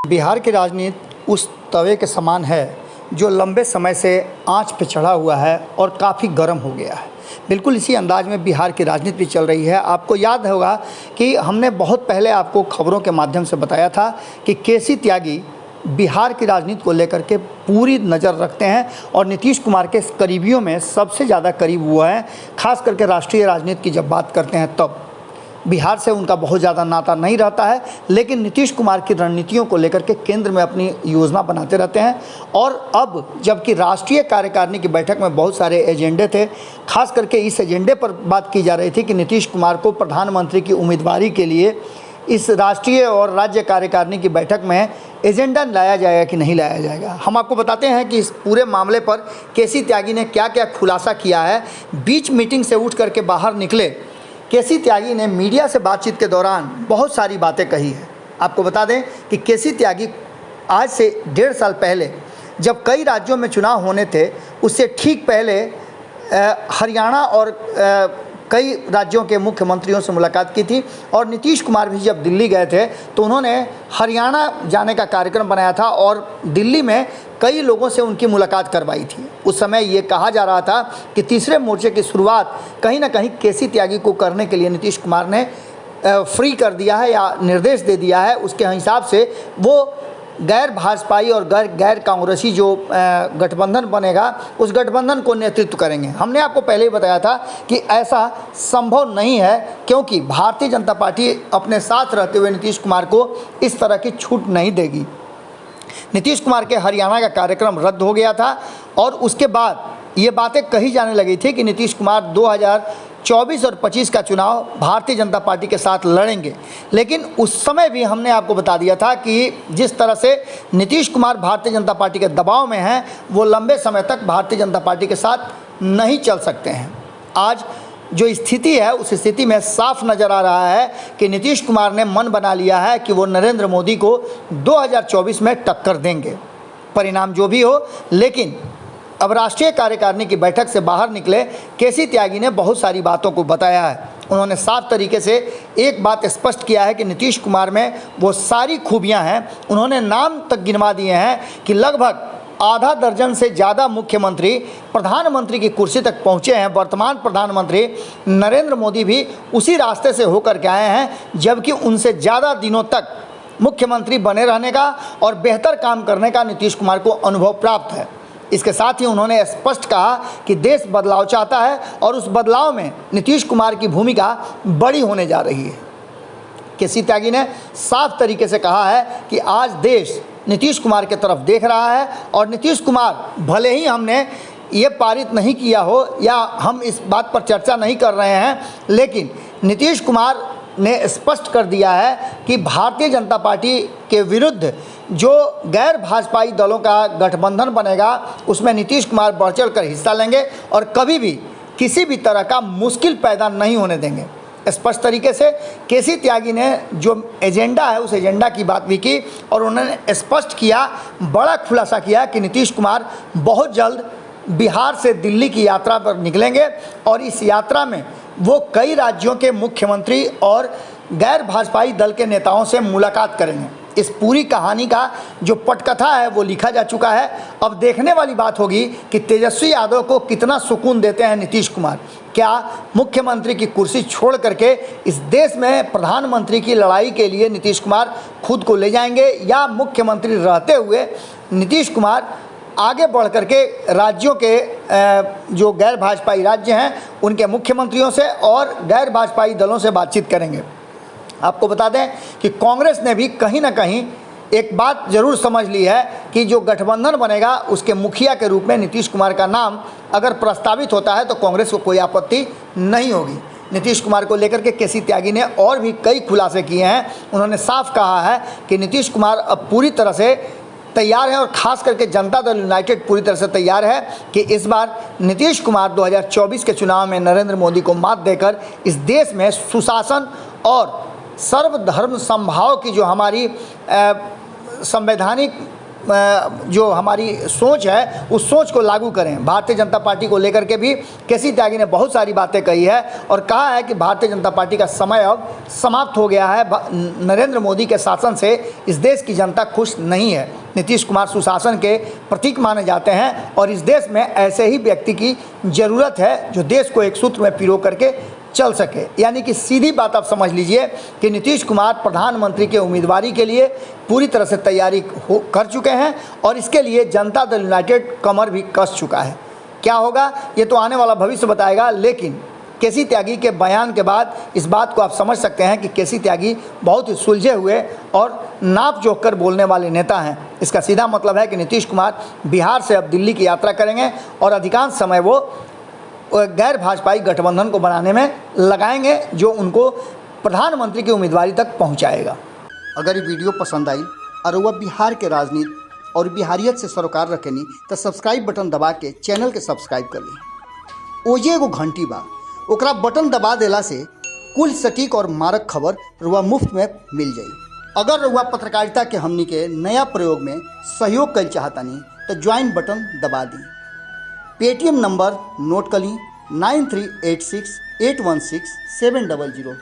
बिहार की राजनीति उस तवे के समान है जो लंबे समय से आंच पे चढ़ा हुआ है और काफ़ी गर्म हो गया है। बिल्कुल इसी अंदाज में बिहार की राजनीति भी चल रही है। आपको याद होगा कि हमने बहुत पहले आपको खबरों के माध्यम से बताया था कि केसी त्यागी बिहार की राजनीति को लेकर के पूरी नज़र रखते हैं और नीतीश कुमार के करीबियों में सबसे ज़्यादा करीब हुआ है। खास करके राष्ट्रीय राजनीति की जब बात करते हैं तब बिहार से उनका बहुत ज़्यादा नाता नहीं रहता है, लेकिन नीतीश कुमार की रणनीतियों को लेकर के केंद्र में अपनी योजना बनाते रहते हैं। और अब जबकि राष्ट्रीय कार्यकारिणी की बैठक में बहुत सारे एजेंडे थे, खास करके इस एजेंडे पर बात की जा रही थी कि नीतीश कुमार को प्रधानमंत्री की उम्मीदवारी के लिए इस राष्ट्रीय और राज्य कार्यकारिणी की बैठक में एजेंडा लाया जाएगा कि नहीं लाया जाएगा। हम आपको बताते हैं कि इस पूरे मामले पर केसी त्यागी ने क्या क्या खुलासा किया है। बीच मीटिंग से उठ करके बाहर निकले केसी त्यागी ने मीडिया से बातचीत के दौरान बहुत सारी बातें कही है। आपको बता दें कि केसी त्यागी आज से 1.5 साल पहले जब कई राज्यों में चुनाव होने थे, उससे ठीक पहले हरियाणा और कई राज्यों के मुख्यमंत्रियों से मुलाकात की थी। और नीतीश कुमार भी जब दिल्ली गए थे तो उन्होंने हरियाणा जाने का कार्यक्रम बनाया था और दिल्ली में कई लोगों से उनकी मुलाकात करवाई थी। उस समय ये कहा जा रहा था कि तीसरे मोर्चे की शुरुआत कहीं ना कहीं केसी त्यागी को करने के लिए नीतीश कुमार ने फ्री कर दिया है या निर्देश दे दिया है। उसके हिसाब से वो गैर भाजपाई और गैर कांग्रेसी जो गठबंधन बनेगा उस गठबंधन को नेतृत्व करेंगे। हमने आपको पहले ही बताया था कि ऐसा संभव नहीं है, क्योंकि भारतीय जनता पार्टी अपने साथ रहते हुए नीतीश कुमार को इस तरह की छूट नहीं देगी। नीतीश कुमार के हरियाणा का कार्यक्रम रद्द हो गया था और उसके बाद ये बातें कही जाने लगी थी कि नीतीश कुमार 2024 और 25 का चुनाव भारतीय जनता पार्टी के साथ लड़ेंगे। लेकिन उस समय भी हमने आपको बता दिया था कि जिस तरह से नीतीश कुमार भारतीय जनता पार्टी के दबाव में हैं, वो लंबे समय तक भारतीय जनता पार्टी के साथ नहीं चल सकते हैं। आज जो स्थिति है उस स्थिति में साफ नज़र आ रहा है कि नीतीश कुमार ने मन बना लिया है कि वो नरेंद्र मोदी को 2024 में टक्कर देंगे, परिणाम जो भी हो। लेकिन अब राष्ट्रीय कार्यकारिणी की बैठक से बाहर निकले केसी त्यागी ने बहुत सारी बातों को बताया है। उन्होंने साफ तरीके से एक बात स्पष्ट किया है कि नीतीश कुमार में वो सारी खूबियां हैं। उन्होंने नाम तक गिनवा दिए हैं कि लगभग आधा दर्जन से ज़्यादा मुख्यमंत्री प्रधानमंत्री की कुर्सी तक पहुँचे हैं। वर्तमान प्रधानमंत्री नरेंद्र मोदी भी उसी रास्ते से होकर के आए हैं, जबकि उनसे ज़्यादा दिनों तक मुख्यमंत्री बने रहने का और बेहतर काम करने का नीतीश कुमार को अनुभव प्राप्त है। इसके साथ ही उन्होंने स्पष्ट कहा कि देश बदलाव चाहता है और उस बदलाव में नीतीश कुमार की भूमिका बड़ी होने जा रही है। केसी त्यागी ने साफ तरीके से कहा है कि आज देश नीतीश कुमार की तरफ देख रहा है और नीतीश कुमार, भले ही हमने ये पारित नहीं किया हो या हम इस बात पर चर्चा नहीं कर रहे हैं, लेकिन नीतीश कुमार ने स्पष्ट कर दिया है कि भारतीय जनता पार्टी के विरुद्ध जो गैर भाजपाई दलों का गठबंधन बनेगा उसमें नीतीश कुमार बढ़ चढ़ कर हिस्सा लेंगे और कभी भी किसी भी तरह का मुश्किल पैदा नहीं होने देंगे। स्पष्ट तरीके से केसी त्यागी ने जो एजेंडा है उस एजेंडा की बात भी की और उन्होंने स्पष्ट किया, बड़ा खुलासा किया कि नीतीश कुमार बहुत जल्द बिहार से दिल्ली की यात्रा पर निकलेंगे और इस यात्रा में वो कई राज्यों के मुख्यमंत्री और गैर भाजपाई दल के नेताओं से मुलाकात करेंगे। इस पूरी कहानी का जो पटकथा है वो लिखा जा चुका है। अब देखने वाली बात होगी कि तेजस्वी यादव को कितना सुकून देते हैं नीतीश कुमार। क्या मुख्यमंत्री की कुर्सी छोड़ करके इस देश में प्रधानमंत्री की लड़ाई के लिए नीतीश कुमार खुद को ले जाएंगे, या मुख्यमंत्री रहते हुए नीतीश कुमार आगे बढ़ करके राज्यों के जो गैर भाजपाई राज्य हैं उनके मुख्यमंत्रियों से और गैर भाजपाई दलों से बातचीत करेंगे। आपको बता दें कि कांग्रेस ने भी कहीं ना कहीं एक बात जरूर समझ ली है कि जो गठबंधन बनेगा उसके मुखिया के रूप में नीतीश कुमार का नाम अगर प्रस्तावित होता है तो कांग्रेस को कोई आपत्ति नहीं होगी। नीतीश कुमार को लेकर के केसी त्यागी ने और भी कई खुलासे किए हैं। उन्होंने साफ कहा है कि नीतीश कुमार अब पूरी तरह से तैयार है और ख़ास करके जनता दल यूनाइटेड पूरी तरह से तैयार है कि इस बार नीतीश कुमार 2024 के चुनाव में नरेंद्र मोदी को मात देकर इस देश में सुशासन और सर्वधर्म समभाव की जो हमारी संवैधानिक जो हमारी सोच है उस सोच को लागू करें। भारतीय जनता पार्टी को लेकर के भी केसी त्यागी ने बहुत सारी बातें कही है और कहा है कि भारतीय जनता पार्टी का समय अब समाप्त हो गया है। नरेंद्र मोदी के शासन से इस देश की जनता खुश नहीं है। नीतीश कुमार सुशासन के प्रतीक माने जाते हैं और इस देश में ऐसे ही व्यक्ति की ज़रूरत है जो देश को एक सूत्र में पिरो करके चल सके। यानी कि सीधी बात आप समझ लीजिए कि नीतीश कुमार प्रधानमंत्री के उम्मीदवारी के लिए पूरी तरह से तैयारी कर चुके हैं और इसके लिए जनता दल यूनाइटेड कमर भी कस चुका है। क्या होगा ये तो आने वाला भविष्य बताएगा, लेकिन केसी त्यागी के बयान के बाद इस बात को आप समझ सकते हैं कि केसी त्यागी बहुत ही सुलझे हुए और नाप जोख कर बोलने वाले नेता हैं। इसका सीधा मतलब है कि नीतीश कुमार बिहार से अब दिल्ली की यात्रा करेंगे और अधिकांश समय वो गैर भाजपाई गठबंधन को बनाने में लगाएंगे जो उनको प्रधानमंत्री की उम्मीदवारी तक पहुंचाएगा। अगर ये वीडियो पसंद आई और वह बिहार के राजनीति और बिहारियत से सरोकार रखेनी तो सब्सक्राइब बटन दबा के चैनल के सब्सक्राइब कर ली। ओजे एगो घंटी बा, ओकरा बटन दबा देला से कुल सटीक और मारक खबर रुआ मुफ्त में मिल जाई। अगर रुआ पत्रकारिता के हमनी के नया प्रयोग में सहयोग कर चाहतानी तो ज्वाइन बटन दबा दी। पेटीएम नंबर नोट कर ली 9386816700।